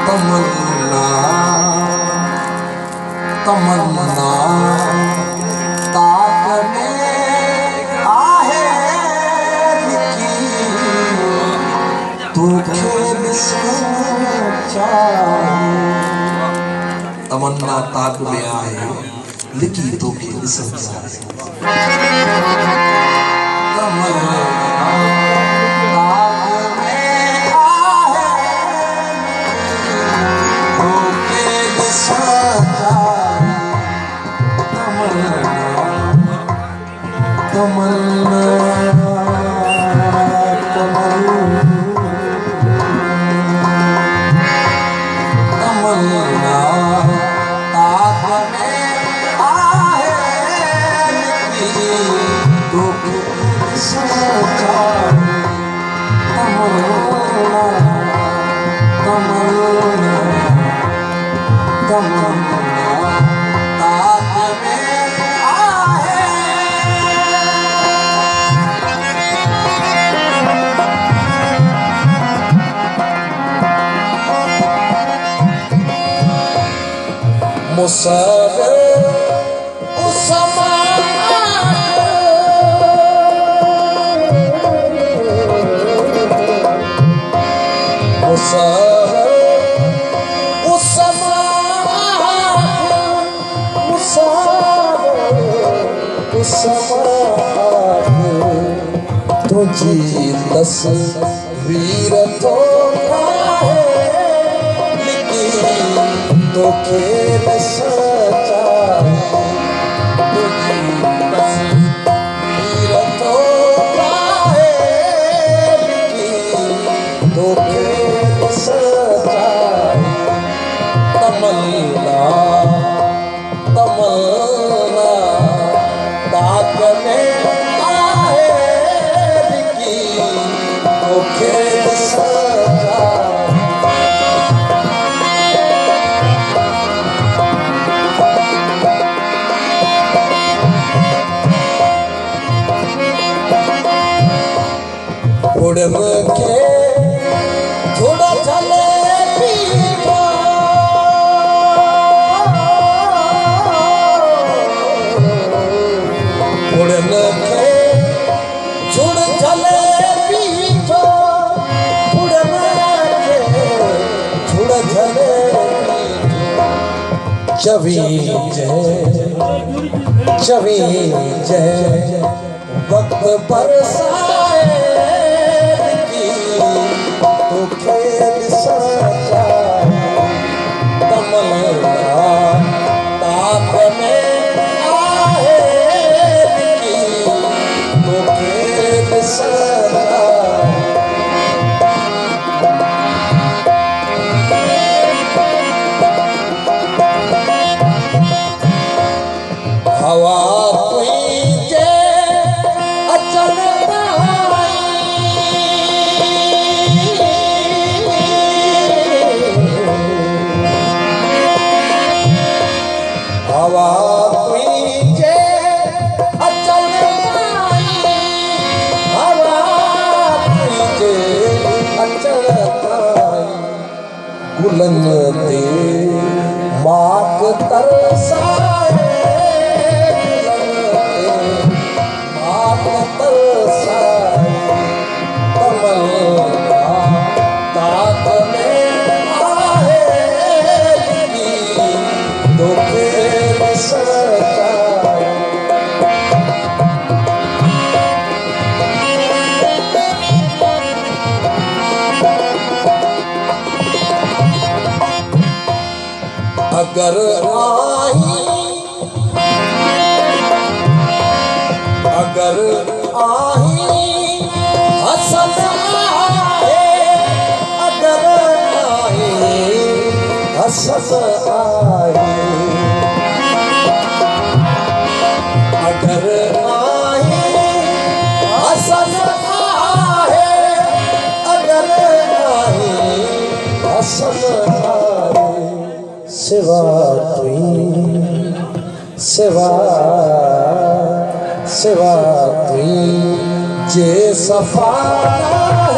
तमन्ना तमन्ना ताकने आहे लिखी तू खेल सच्चा तमन्ना ताक में आए लिखी तो खेल सच्चा तमन्ना मुसाफिर उस तुझी तस्वीर तो तो खेल सच्चा तुझी तस्वीर तो तो खेल सच्चा तमन्ना तमन्ना ताक में आहे लिखी तो खेल सच्चा उड़न के थोड़ा चले पीछा उड़न के थोड़ा चले पीछा उड़न के थोड़ा चले चवी जय वक्त बरसाए तो खेल सच्चा तमन्ना ताक में आहे लिखी तो खेल सच्चा हवा तुझे अचलता हवा तुझे अचल हवा तुझे अचल गुलन दे माक तरसाए माक तरसाए तमन्ना ताक में आहे लिखी तो खेल सच्चा अगर आही हसन आए अगर आही हसन आए अगर आही हसन आए अगर आही हसन आए सिवा तुई सिवा सिवा तुई जे सफा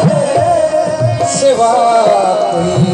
है सिवा तुई